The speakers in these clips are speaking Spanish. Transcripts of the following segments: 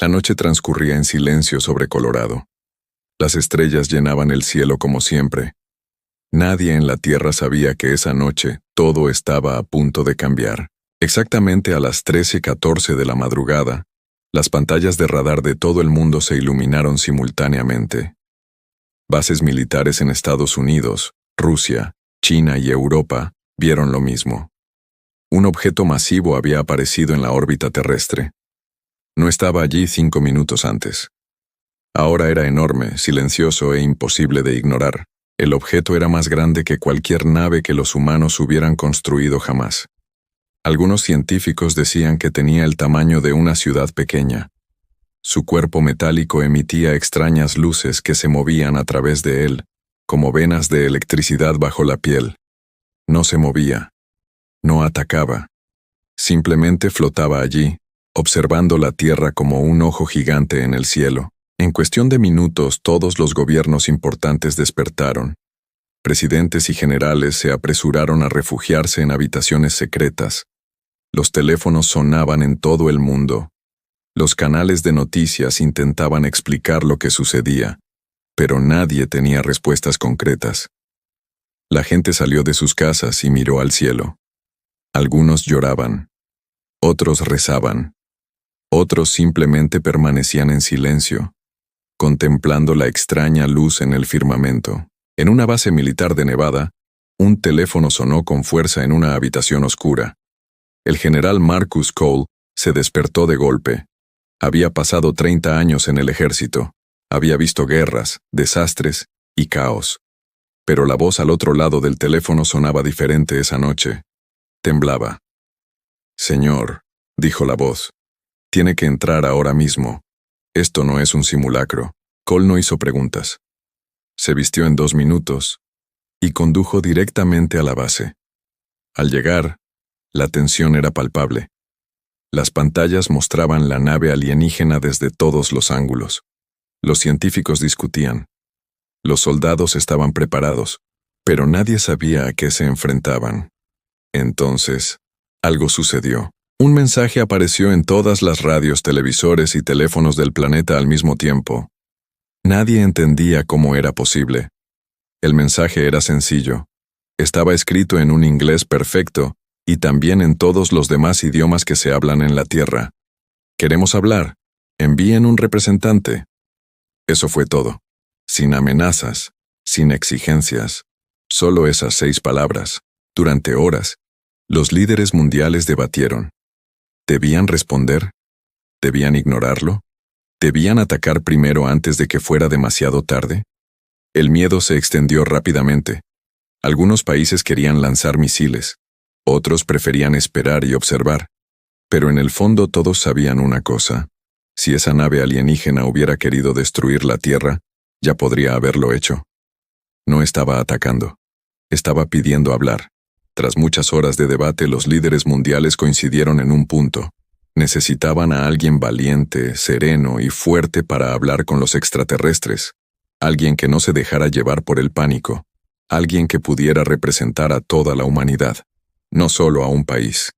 La noche transcurría en silencio sobre Colorado. Las estrellas llenaban el cielo como siempre. Nadie en la Tierra sabía que esa noche todo estaba a punto de cambiar. Exactamente a las 13:14 de la madrugada, las pantallas de radar de todo el mundo se iluminaron simultáneamente. Bases militares en Estados Unidos, Rusia, China y Europa vieron lo mismo. Un objeto masivo había aparecido en la órbita terrestre. No estaba allí 5 minutos antes. Ahora era enorme, silencioso e imposible de ignorar. El objeto era más grande que cualquier nave que los humanos hubieran construido jamás. Algunos científicos decían que tenía el tamaño de una ciudad pequeña. Su cuerpo metálico emitía extrañas luces que se movían a través de él, como venas de electricidad bajo la piel. No se movía. No atacaba. Simplemente flotaba allí, observando la Tierra como un ojo gigante en el cielo. En cuestión de minutos, todos los gobiernos importantes despertaron. Presidentes y generales se apresuraron a refugiarse en habitaciones secretas. Los teléfonos sonaban en todo el mundo. Los canales de noticias intentaban explicar lo que sucedía, pero nadie tenía respuestas concretas. La gente salió de sus casas y miró al cielo. Algunos lloraban. Otros rezaban. Otros simplemente permanecían en silencio, contemplando la extraña luz en el firmamento. En una base militar de Nevada, un teléfono sonó con fuerza en una habitación oscura. El general Marcus Cole se despertó de golpe. Había pasado 30 años en el ejército. Había visto guerras, desastres y caos. Pero la voz al otro lado del teléfono sonaba diferente esa noche. Temblaba. «Señor», dijo la voz, «tiene que entrar ahora mismo. Esto no es un simulacro». Cole no hizo preguntas. Se vistió en 2 minutos y condujo directamente a la base. Al llegar, la tensión era palpable. Las pantallas mostraban la nave alienígena desde todos los ángulos. Los científicos discutían. Los soldados estaban preparados, pero nadie sabía a qué se enfrentaban. Entonces, algo sucedió. Un mensaje apareció en todas las radios, televisores y teléfonos del planeta al mismo tiempo. Nadie entendía cómo era posible. El mensaje era sencillo. Estaba escrito en un inglés perfecto y también en todos los demás idiomas que se hablan en la Tierra. «Queremos hablar. Envíen un representante». Eso fue todo. Sin amenazas, sin exigencias. Solo esas 6 palabras. Durante horas, los líderes mundiales debatieron. ¿Debían responder? ¿Debían ignorarlo? ¿Debían atacar primero antes de que fuera demasiado tarde? El miedo se extendió rápidamente. Algunos países querían lanzar misiles. Otros preferían esperar y observar. Pero en el fondo todos sabían una cosa. Si esa nave alienígena hubiera querido destruir la Tierra, ya podría haberlo hecho. No estaba atacando. Estaba pidiendo hablar. Tras muchas horas de debate, los líderes mundiales coincidieron en un punto. Necesitaban a alguien valiente, sereno y fuerte para hablar con los extraterrestres. Alguien que no se dejara llevar por el pánico. Alguien que pudiera representar a toda la humanidad, no solo a un país.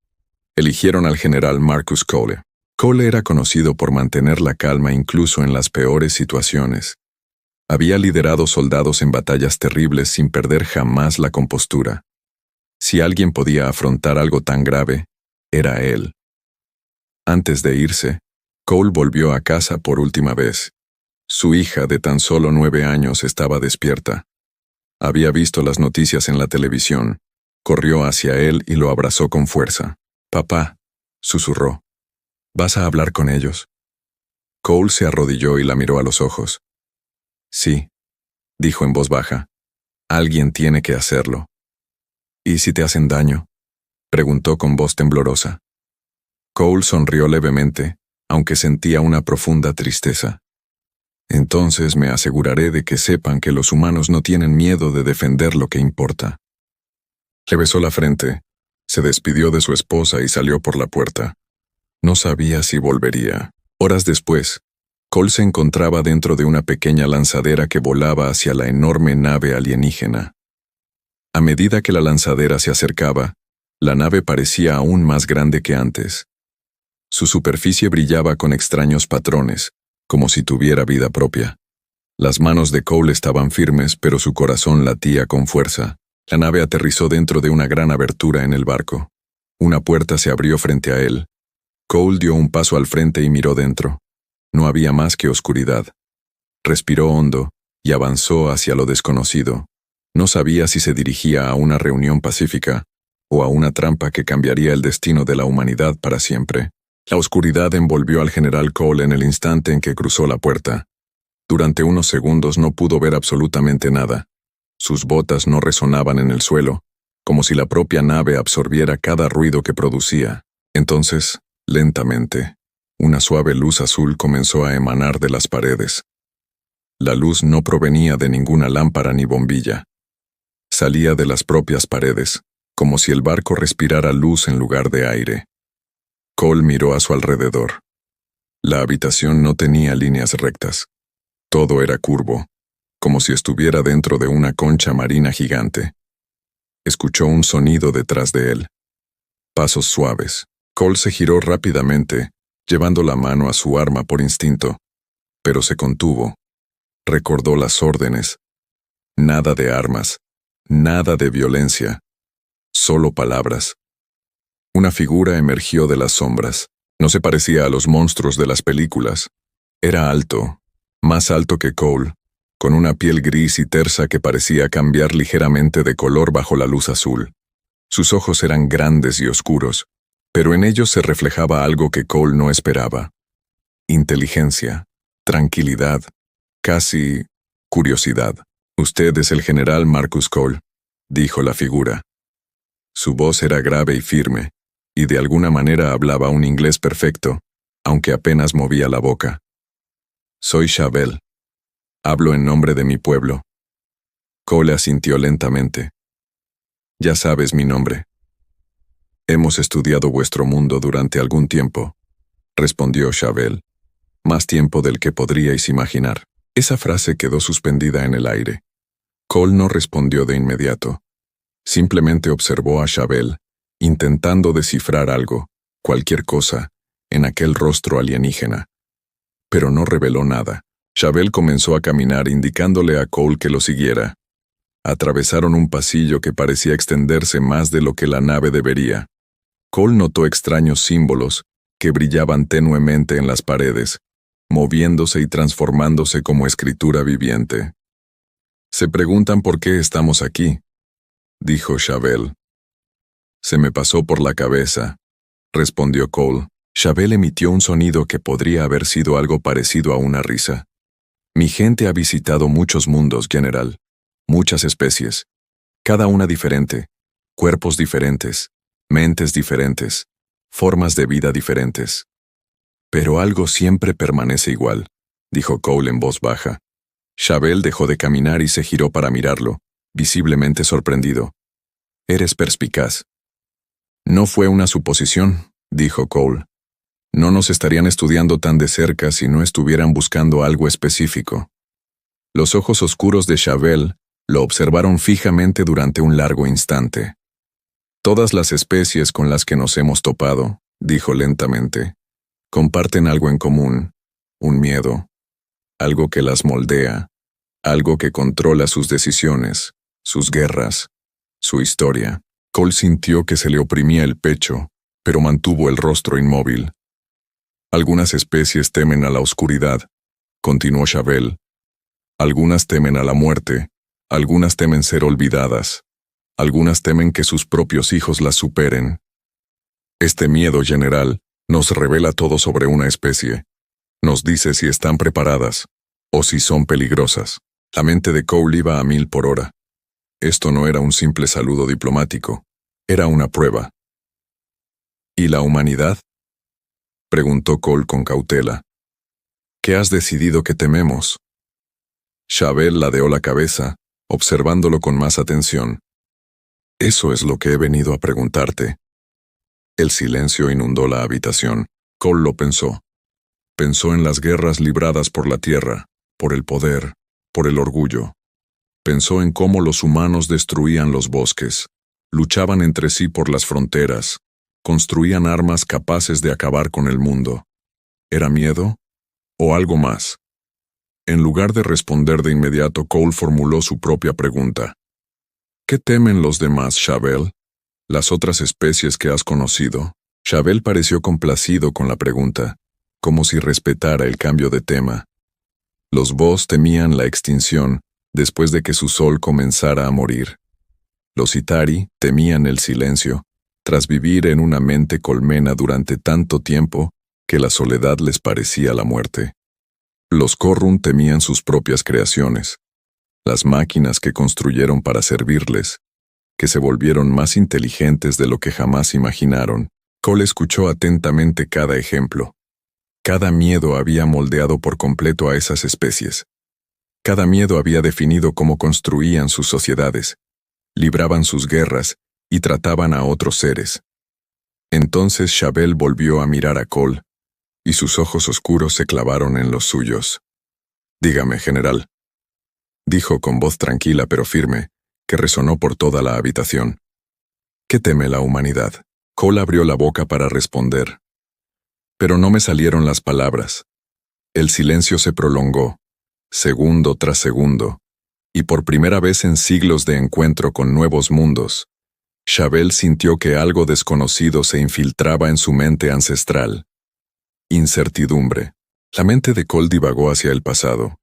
Eligieron al general Marcus Cole. Cole era conocido por mantener la calma incluso en las peores situaciones. Había liderado soldados en batallas terribles sin perder jamás la compostura. Si alguien podía afrontar algo tan grave, era él. Antes de irse, Cole volvió a casa por última vez. Su hija de tan solo 9 años estaba despierta. Había visto las noticias en la televisión. Corrió hacia él y lo abrazó con fuerza. «Papá», susurró, «¿vas a hablar con ellos?» Cole se arrodilló y la miró a los ojos. «Sí», dijo en voz baja, «alguien tiene que hacerlo». «¿Y si te hacen daño?», preguntó con voz temblorosa. Cole sonrió levemente, aunque sentía una profunda tristeza. «Entonces me aseguraré de que sepan que los humanos no tienen miedo de defender lo que importa». Le besó la frente, se despidió de su esposa y salió por la puerta. No sabía si volvería. Horas después, Cole se encontraba dentro de una pequeña lanzadera que volaba hacia la enorme nave alienígena. A medida que la lanzadera se acercaba, la nave parecía aún más grande que antes. Su superficie brillaba con extraños patrones, como si tuviera vida propia. Las manos de Cole estaban firmes, pero su corazón latía con fuerza. La nave aterrizó dentro de una gran abertura en el barco. Una puerta se abrió frente a él. Cole dio un paso al frente y miró dentro. No había más que oscuridad. Respiró hondo y avanzó hacia lo desconocido. No sabía si se dirigía a una reunión pacífica o a una trampa que cambiaría el destino de la humanidad para siempre. La oscuridad envolvió al general Cole en el instante en que cruzó la puerta. Durante unos segundos no pudo ver absolutamente nada. Sus botas no resonaban en el suelo, como si la propia nave absorbiera cada ruido que producía. Entonces, lentamente, una suave luz azul comenzó a emanar de las paredes. La luz no provenía de ninguna lámpara ni bombilla. Salía de las propias paredes, como si el barco respirara luz en lugar de aire. Cole miró a su alrededor. La habitación no tenía líneas rectas. Todo era curvo, como si estuviera dentro de una concha marina gigante. Escuchó un sonido detrás de él. Pasos suaves. Cole se giró rápidamente, llevando la mano a su arma por instinto, pero se contuvo. Recordó las órdenes. Nada de armas, nada de violencia, solo palabras. Una figura emergió de las sombras. No se parecía a los monstruos de las películas. Era alto, más alto que Cole, con una piel gris y tersa que parecía cambiar ligeramente de color bajo la luz azul. Sus ojos eran grandes y oscuros, pero en ellos se reflejaba algo que Cole no esperaba. Inteligencia, tranquilidad, casi curiosidad. «Usted es el general Marcus Cole», dijo la figura. Su voz era grave y firme, y de alguna manera hablaba un inglés perfecto, aunque apenas movía la boca. «Soy Chauvel. Hablo en nombre de mi pueblo». Cole asintió lentamente. «Ya sabes mi nombre». «Hemos estudiado vuestro mundo durante algún tiempo», respondió Chauvel. «Más tiempo del que podríais imaginar». Esa frase quedó suspendida en el aire. Cole no respondió de inmediato. Simplemente observó a Chauvel, intentando descifrar algo, cualquier cosa, en aquel rostro alienígena. Pero no reveló nada. Chauvel comenzó a caminar indicándole a Cole que lo siguiera. Atravesaron un pasillo que parecía extenderse más de lo que la nave debería. Cole notó extraños símbolos que brillaban tenuemente en las paredes, moviéndose y transformándose como escritura viviente. «Se preguntan por qué estamos aquí», dijo Chauvel. «Se me pasó por la cabeza», respondió Cole. Chauvel emitió un sonido que podría haber sido algo parecido a una risa. «Mi gente ha visitado muchos mundos, general. Muchas especies. Cada una diferente. Cuerpos diferentes. Mentes diferentes. Formas de vida diferentes. Pero algo siempre permanece igual», dijo Cole en voz baja. Chauvel dejó de caminar y se giró para mirarlo, visiblemente sorprendido. «Eres perspicaz». «No fue una suposición», dijo Cole. «No nos estarían estudiando tan de cerca si no estuvieran buscando algo específico». Los ojos oscuros de Chauvel lo observaron fijamente durante un largo instante. «Todas las especies con las que nos hemos topado», dijo lentamente, «comparten algo en común, un miedo, algo que las moldea, algo que controla sus decisiones, sus guerras, su historia». Cole sintió que se le oprimía el pecho, pero mantuvo el rostro inmóvil. «Algunas especies temen a la oscuridad», continuó Chauvel. «Algunas temen a la muerte, algunas temen ser olvidadas, algunas temen que sus propios hijos las superen. Este miedo general nos revela todo sobre una especie. Nos dice si están preparadas o si son peligrosas». La mente de Cole iba a 1000 por hora. Esto no era un simple saludo diplomático, era una prueba. «¿Y la humanidad?», preguntó Cole con cautela. «¿Qué has decidido que tememos?». Chauvel ladeó la cabeza, observándolo con más atención. «Eso es lo que he venido a preguntarte». El silencio inundó la habitación. Cole lo pensó. Pensó en las guerras libradas por la tierra, por el poder, por el orgullo. Pensó en cómo los humanos destruían los bosques, luchaban entre sí por las fronteras, Construían armas capaces de acabar con el mundo. ¿Era miedo? ¿O algo más? En lugar de responder de inmediato, Cole formuló su propia pregunta. ¿Qué temen los demás, Charbel? ¿Las otras especies que has conocido? Charbel pareció complacido con la pregunta, como si respetara el cambio de tema. Los Bos temían la extinción después de que su sol comenzara a morir. Los Itari temían el silencio, tras vivir en una mente colmena durante tanto tiempo que la soledad les parecía la muerte. Los Korrun temían sus propias creaciones, las máquinas que construyeron para servirles, que se volvieron más inteligentes de lo que jamás imaginaron. Cole escuchó atentamente cada ejemplo. Cada miedo había moldeado por completo a esas especies. Cada miedo había definido cómo construían sus sociedades, libraban sus guerras y trataban a otros seres. Entonces Charbel volvió a mirar a Cole, y sus ojos oscuros se clavaron en los suyos. «Dígame, general», dijo con voz tranquila pero firme, que resonó por toda la habitación. «¿Qué teme la humanidad?» Cole abrió la boca para responder. Pero no me salieron las palabras. El silencio se prolongó, segundo tras segundo, y por primera vez en siglos de encuentro con nuevos mundos, Charbel sintió que algo desconocido se infiltraba en su mente ancestral. Incertidumbre. La mente de Cole divagó hacia el pasado,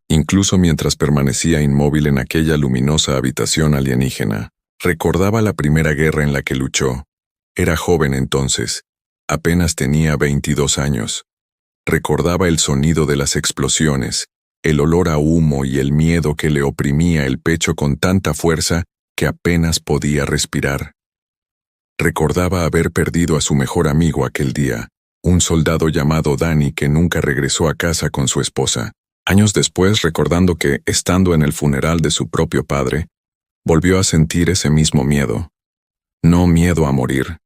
incluso mientras permanecía inmóvil en aquella luminosa habitación alienígena. Recordaba la primera guerra en la que luchó. Era joven entonces, apenas tenía 22 años. Recordaba el sonido de las explosiones, el olor a humo y el miedo que le oprimía el pecho con tanta fuerza que apenas podía respirar. Recordaba haber perdido a su mejor amigo aquel día, un soldado llamado Danny que nunca regresó a casa con su esposa. Años después, recordando que, estando en el funeral de su propio padre, volvió a sentir ese mismo miedo. No miedo a morir,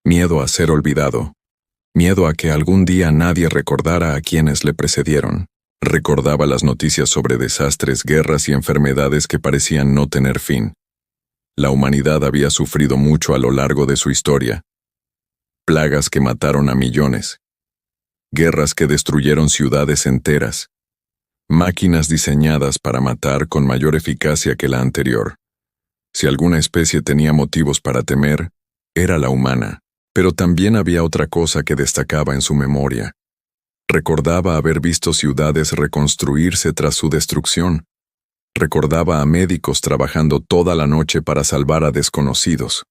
miedo a ser olvidado, miedo a que algún día nadie recordara a quienes le precedieron. Recordaba las noticias sobre desastres, guerras y enfermedades que parecían no tener fin. La humanidad había sufrido mucho a lo largo de su historia. Plagas que mataron a millones. Guerras que destruyeron ciudades enteras. Máquinas diseñadas para matar con mayor eficacia que la anterior. Si alguna especie tenía motivos para temer, era la humana. Pero también había otra cosa que destacaba en su memoria. Recordaba haber visto ciudades reconstruirse tras su destrucción. Recordaba a médicos trabajando toda la noche para salvar a desconocidos.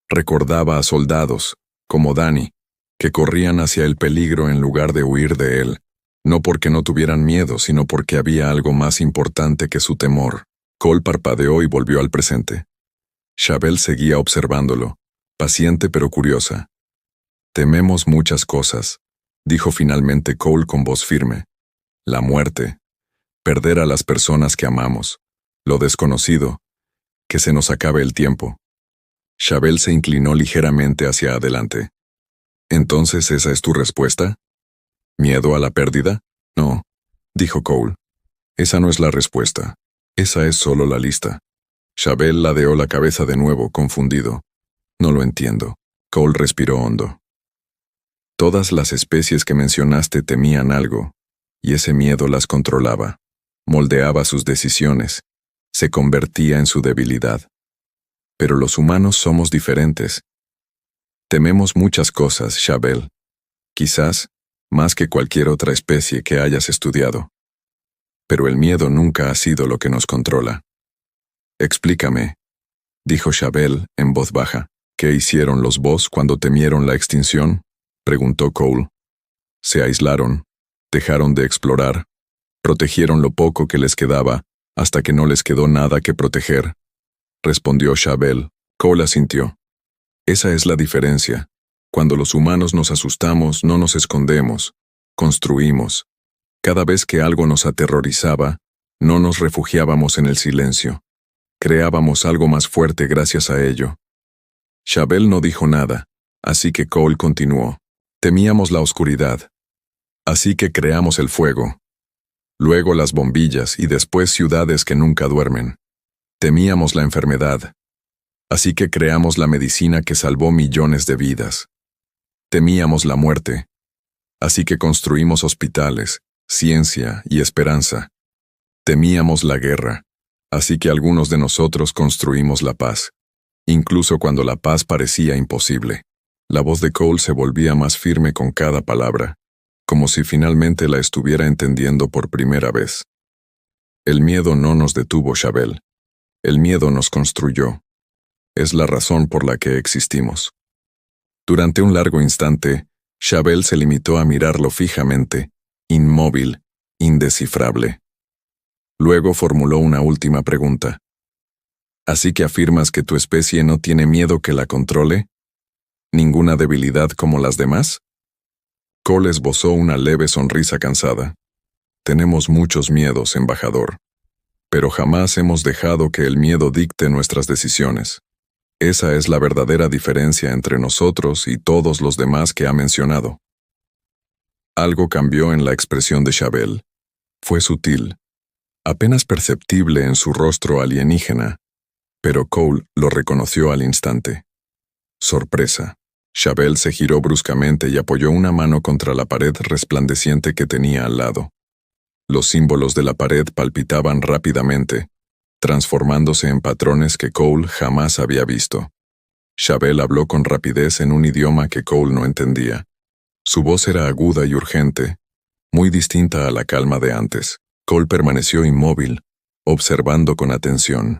Recordaba a soldados, como Danny, que corrían hacia el peligro en lugar de huir de él, no porque no tuvieran miedo, sino porque había algo más importante que su temor. Cole parpadeó y volvió al presente. Charbel seguía observándolo, paciente pero curiosa. «Tememos muchas cosas», dijo finalmente Cole con voz firme. «La muerte, perder a las personas que amamos, lo desconocido, que se nos acabe el tiempo». Charbel se inclinó ligeramente hacia adelante. «¿Entonces esa es tu respuesta? ¿Miedo a la pérdida?» «No», dijo Cole. «Esa no es la respuesta. Esa es solo la lista». Charbel ladeó la cabeza de nuevo, confundido. «No lo entiendo». Cole respiró hondo. «Todas las especies que mencionaste temían algo, y ese miedo las controlaba, moldeaba sus decisiones, se convertía en su debilidad. Pero los humanos somos diferentes. Tememos muchas cosas, Charbel. Quizás más que cualquier otra especie que hayas estudiado. Pero el miedo nunca ha sido lo que nos controla». «Explícame», dijo Charbel en voz baja. «¿Qué hicieron los Bos cuando temieron la extinción?», preguntó Cole. «Se aislaron, dejaron de explorar, protegieron lo poco que les quedaba hasta que no les quedó nada que proteger», respondió Charbel. Cole asintió. «Esa es la diferencia. Cuando los humanos nos asustamos, no nos escondemos, construimos. Cada vez que algo nos aterrorizaba, no nos refugiábamos en el silencio. Creábamos algo más fuerte gracias a ello». Charbel no dijo nada, así que Cole continuó. «Temíamos la oscuridad. Así que creamos el fuego. Luego las bombillas y después ciudades que nunca duermen. Temíamos la enfermedad. Así que creamos la medicina que salvó millones de vidas. Temíamos la muerte. Así que construimos hospitales, ciencia y esperanza. Temíamos la guerra. Así que algunos de nosotros construimos la paz, incluso cuando la paz parecía imposible. La voz de Cole se volvía más firme con cada palabra, como si finalmente la estuviera entendiendo por primera vez. El miedo no nos detuvo, Chabel. El miedo nos construyó. Es la razón por la que existimos. Durante un largo instante, Chabel se limitó a mirarlo fijamente, inmóvil, indescifrable. Luego formuló una última pregunta. ¿Así que afirmas que tu especie no tiene miedo que la controle? ¿Ninguna debilidad como las demás? Cole esbozó una leve sonrisa cansada. Tenemos muchos miedos, embajador. Pero jamás hemos dejado que el miedo dicte nuestras decisiones. Esa es la verdadera diferencia entre nosotros y todos los demás que ha mencionado. Algo cambió en la expresión de Chabel. Fue sutil, apenas perceptible en su rostro alienígena, pero Cole lo reconoció al instante. Sorpresa. Chabel se giró bruscamente y apoyó una mano contra la pared resplandeciente que tenía al lado. Los símbolos de la pared palpitaban rápidamente, transformándose en patrones que Cole jamás había visto. Chabel habló con rapidez en un idioma que Cole no entendía. Su voz era aguda y urgente, muy distinta a la calma de antes. Cole permaneció inmóvil, observando con atención.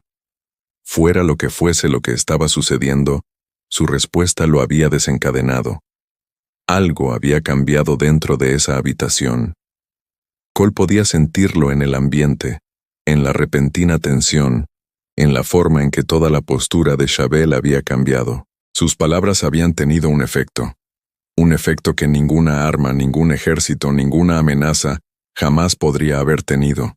Fuera lo que fuese lo que estaba sucediendo, su respuesta lo había desencadenado. Algo había cambiado dentro de esa habitación. Cole podía sentirlo en el ambiente, en la repentina tensión, en la forma en que toda la postura de Chabel había cambiado. Sus palabras habían tenido un efecto que ninguna arma, ningún ejército, ninguna amenaza jamás podría haber tenido.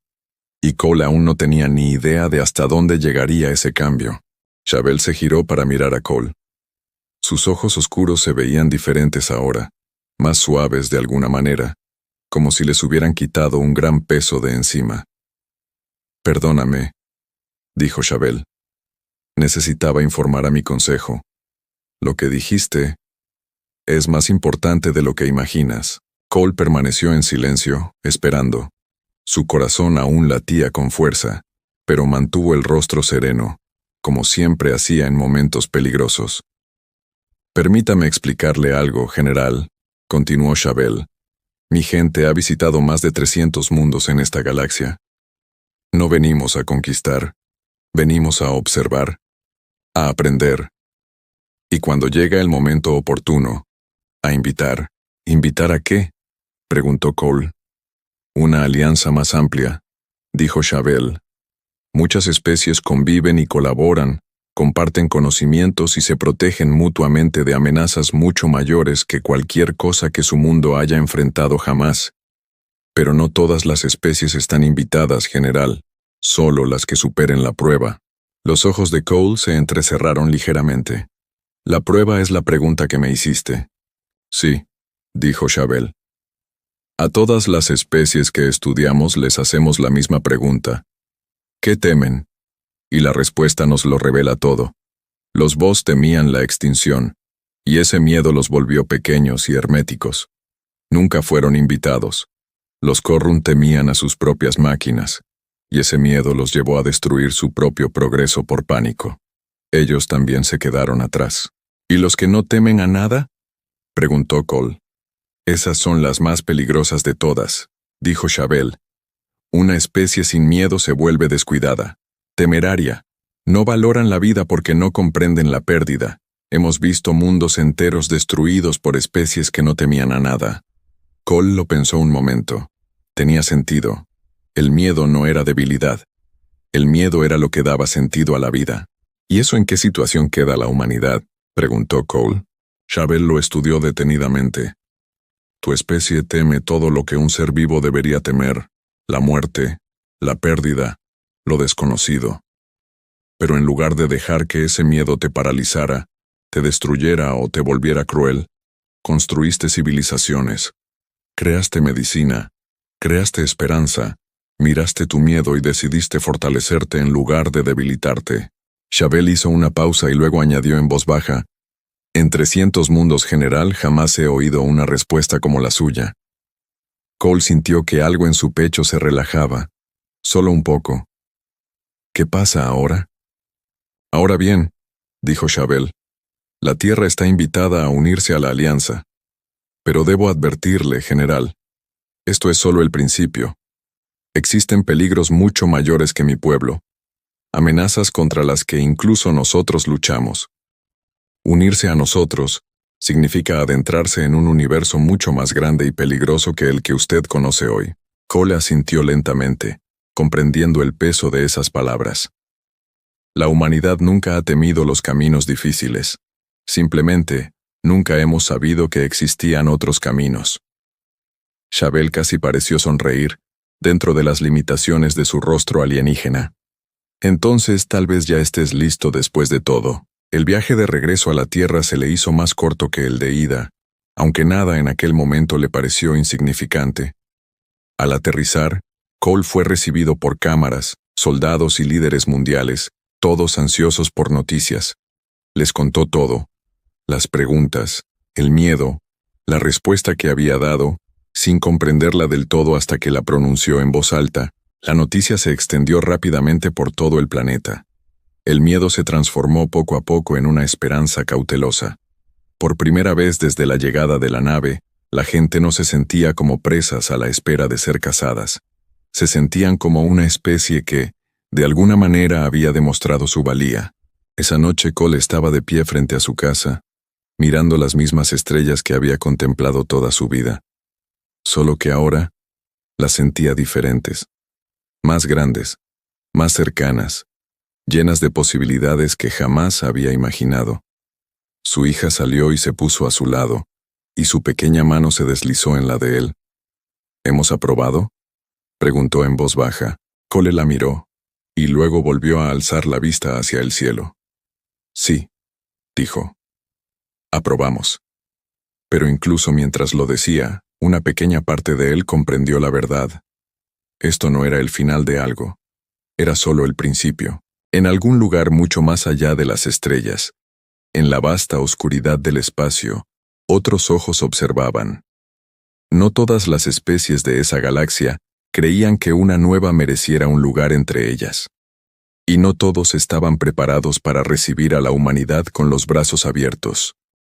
Y Cole aún no tenía ni idea de hasta dónde llegaría ese cambio. Chabel se giró para mirar a Cole. Sus ojos oscuros se veían diferentes ahora, más suaves de alguna manera, como si les hubieran quitado un gran peso de encima. «Perdóname», dijo Chabel. «Necesitaba informar a mi consejo. Lo que dijiste es más importante de lo que imaginas». Cole permaneció en silencio, esperando. Su corazón aún latía con fuerza, pero mantuvo el rostro sereno, como siempre hacía en momentos peligrosos. «Permítame explicarle algo, general», continuó Chabel. «Mi gente ha visitado más de 300 mundos en esta galaxia. No venimos a conquistar, venimos a observar, a aprender. Y cuando llega el momento oportuno, a invitar». «¿Invitar a qué?», preguntó Cole. «Una alianza más amplia», dijo Chabel. «Muchas especies conviven y colaboran, comparten conocimientos y se protegen mutuamente de amenazas mucho mayores que cualquier cosa que su mundo haya enfrentado jamás. Pero no todas las especies están invitadas, general, solo las que superen la prueba». Los ojos de Cole se entrecerraron ligeramente. «La prueba es la pregunta que me hiciste». «Sí», dijo Chabel. «A todas las especies que estudiamos les hacemos la misma pregunta. ¿Qué temen?». Y la respuesta nos lo revela todo. Los Voss temían la extinción, y ese miedo los volvió pequeños y herméticos. Nunca fueron invitados. Los Korrun temían a sus propias máquinas, y ese miedo los llevó a destruir su propio progreso por pánico. Ellos también se quedaron atrás. «¿Y los que no temen a nada?», preguntó Cole. «Esas son las más peligrosas de todas», dijo Chabel. «Una especie sin miedo se vuelve descuidada, temeraria. No valoran la vida porque no comprenden la pérdida. Hemos visto mundos enteros destruidos por especies que no temían a nada». Cole lo pensó un momento. Tenía sentido. El miedo no era debilidad. El miedo era lo que daba sentido a la vida. «¿Y eso en qué situación queda la humanidad?», preguntó Cole. Chabel lo estudió detenidamente. «Tu especie teme todo lo que un ser vivo debería temer, la muerte, la pérdida, lo desconocido. Pero en lugar de dejar que ese miedo te paralizara, te destruyera o te volviera cruel, construiste civilizaciones, creaste medicina, creaste esperanza, miraste tu miedo y decidiste fortalecerte en lugar de debilitarte. Chabel hizo una pausa y luego añadió en voz baja: en 300 mundos, general, jamás he oído una respuesta como la suya. Cole sintió que algo en su pecho se relajaba, solo un poco. ¿Qué pasa ahora? Ahora bien, dijo Chabel, la Tierra está invitada a unirse a la Alianza. Pero debo advertirle, general, esto es solo el principio. Existen peligros mucho mayores que mi pueblo, amenazas contra las que incluso nosotros luchamos. Unirse a nosotros significa adentrarse en un universo mucho más grande y peligroso que el que usted conoce hoy. Cole asintió lentamente, comprendiendo el peso de esas palabras. La humanidad nunca ha temido los caminos difíciles. Simplemente, nunca hemos sabido que existían otros caminos. Chabel casi pareció sonreír, dentro de las limitaciones de su rostro alienígena. Entonces tal vez ya estés listo después de todo. El viaje de regreso a la Tierra se le hizo más corto que el de ida, aunque nada en aquel momento le pareció insignificante. Al aterrizar, Cole fue recibido por cámaras, soldados y líderes mundiales, todos ansiosos por noticias. Les contó todo: las preguntas, el miedo, la respuesta que había dado, sin comprenderla del todo hasta que la pronunció en voz alta. La noticia se extendió rápidamente por todo el planeta. El miedo se transformó poco a poco en una esperanza cautelosa. Por primera vez desde la llegada de la nave, la gente no se sentía como presas a la espera de ser cazadas. Se sentían como una especie que, de alguna manera, había demostrado su valía. Esa noche Cole estaba de pie frente a su casa, mirando las mismas estrellas que había contemplado toda su vida. Solo que ahora las sentía diferentes, más grandes, más cercanas, llenas de posibilidades que jamás había imaginado. Su hija salió y se puso a su lado, y su pequeña mano se deslizó en la de él. ¿Hemos aprobado?, preguntó en voz baja. Cole la miró, y luego volvió a alzar la vista hacia el cielo. Sí, dijo. Aprobamos. Pero incluso mientras lo decía, una pequeña parte de él comprendió la verdad. Esto no era el final de algo. Era solo el principio. En algún lugar mucho más allá de las estrellas, en la vasta oscuridad del espacio, otros ojos observaban. No todas las especies de esa galaxia creían que una nueva mereciera un lugar entre ellas. Y no todos estaban preparados para recibir a la humanidad con los brazos abiertos.